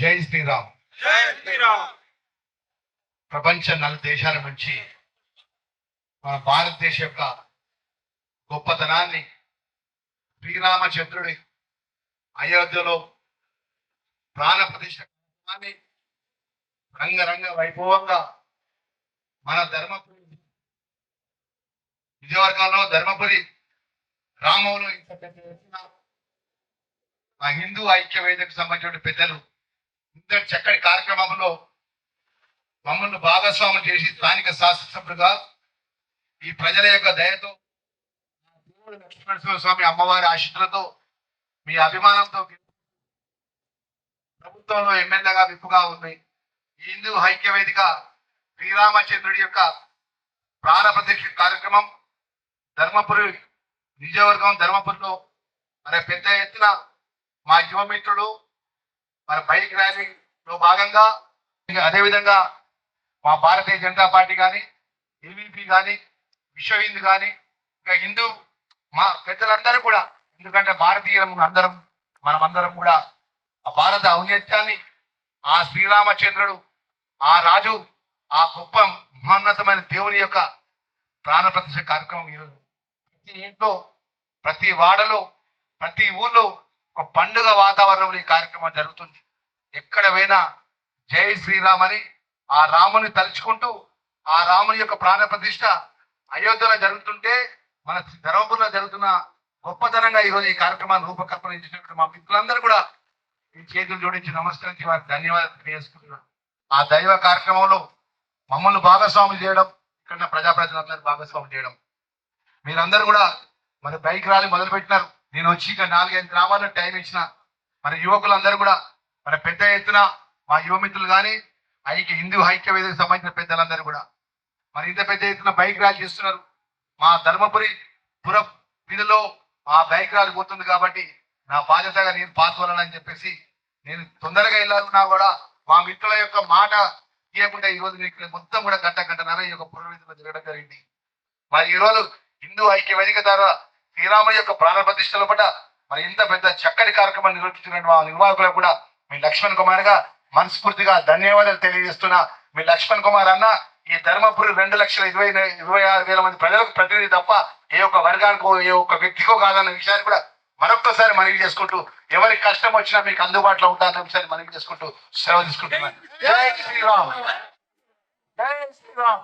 జై శ్రీరామ్. జై శ్రీరామ్. ప్రపంచ దేశాల నుంచి మన భారతదేశ యొక్క గొప్పతనాన్ని శ్రీరామచంద్రుడి అయోధ్యలో ప్రాణ ప్రతిష్ఠ రంగరంగ వైభవంగా మన ధర్మపురి విజయవర్గంలో ధర్మపురి గ్రామంలో ఇంత పెద్ద ఎత్తున ఆ హిందూ ఐక్య వేదికకు సంబంధించిన పెద్దలు ఇంత చక్కటి కార్యక్రమంలో మమ్మల్ని భాగస్వాములు చేసి స్థానిక శాసనసభ్యులుగా ఈ ప్రజల యొక్క దయతో లక్ష్మణ స్వామి అమ్మవారి ఆశీస్సులతో మీ అభిమానంతో ప్రభుత్వంలో ఎమ్మెల్యేగా విప్పుగా ఉంది. ఈ హిందూ ఐక్య వేదిక శ్రీరామచంద్రుడి యొక్క ప్రాణ ప్రతిష్ఠ కార్యక్రమం ధర్మపురి నిజవర్గం ధర్మపురిలో మన పెద్ద ఎత్తున మా యువమిత్రులు మన బైక్ ర్యాలీలో భాగంగా అదేవిధంగా మా భారతీయ జనతా పార్టీ కానీ ఏబీపీ కానీ విశ్వ హిందూ కానీ ఇంకా హిందూ మా పెద్దలందరూ కూడా, ఎందుకంటే భారతీయులం అందరం మనమందరం కూడా ఆ భారత ఔన్నత్యాన్ని ఆ శ్రీరామచంద్రుడు ఆ రాజు ఆ గొప్ప మహోన్నతమైన దేవుని యొక్క ప్రాణ ప్రతిష్ఠ కార్యక్రమం ఈరోజు ప్రతి ఇంట్లో ప్రతి వాడలో ప్రతి ఊళ్ళో ఒక పండుగ వాతావరణంలో ఈ కార్యక్రమం జరుగుతుంది. ఎక్కడ పోయినా జై శ్రీరామ్ అని ఆ రాముని తలుచుకుంటూ ఆ రాముని యొక్క ప్రాణ ప్రతిష్ఠ అయోధ్యలో జరుగుతుంటే మన ధర్మపురిలో జరుగుతున్న గొప్పతనంగా ఈరోజు ఈ కార్యక్రమాన్ని రూపకల్పన చేసినట్టు మా మిత్రులందరూ కూడా ఈ చేతులు జోడించి నమస్కరించి వారికి ధన్యవాదాలు తెలియజేసుకుంటున్నాను. ఆ దైవ కార్యక్రమంలో మమ్మల్ని భాగస్వాములు చేయడం, ఇక్కడ ప్రజాప్రతినిధులందరూ భాగస్వాములు చేయడం, మీరందరూ కూడా మరి బైక్ ర్యాలీ మొదలు పెట్టినారు. నేను వచ్చి ఇక 4-5 గ్రామాల్లో టైం ఇచ్చిన మన యువకులందరూ కూడా మన పెద్ద ఎత్తున మా యువమిత్రులు కానీ హిందూ ఐక్య వేదికకు సంబంధించిన పెద్దలందరూ కూడా మరి ఇంత పెద్ద ఎత్తున బైక్ ర్యాలీ చేస్తున్నారు. మా ధర్మపురి పుర వీధిలో ఆ బైక్ ర్యాలీ పోతుంది కాబట్టి నా బాధ్యతగా నేను పాల్గొనాలని చెప్పేసి నేను తొందరగా వెళ్ళాలన్నా కూడా మా మిత్రుల యొక్క మాట తీయకుండా ఈరోజు మీకు మొత్తం కూడా గంటన్నర ఈ యొక్క పురవీధిలో జరగడం జరిగింది. మరి ఈరోజు హిందూ ఐక్య వేదిక ద్వారా శ్రీరాముడి యొక్క ప్రాణ ప్రతిష్టల పట్ల మరి ఇంత పెద్ద చక్కటి కార్యక్రమాన్ని నిర్వహించిన మా నిర్వాహకులకు కూడా మీ లక్ష్మణ్ కుమార్ గా మనస్ఫూర్తిగా ధన్యవాదాలు తెలియజేస్తున్నా. మీ లక్ష్మణ్ కుమార్ అన్న ఈ ధర్మపురి 2,26,000 మంది ప్రజలకు ప్రతినిధి తప్ప ఏ ఒక్క వర్గానికో ఏ ఒక్క వ్యక్తికో కాదన్న విషయాన్ని కూడా మరొక్కసారి మనవి చేసుకుంటూ ఎవరికి కష్టం వచ్చినా మీకు అందుబాటులో ఉంటారన్న విషయాన్ని మనవి చేసుకుంటూ సెలవు తీసుకుంటున్నాను. జై శ్రీరామ్. జై శ్రీరామ్.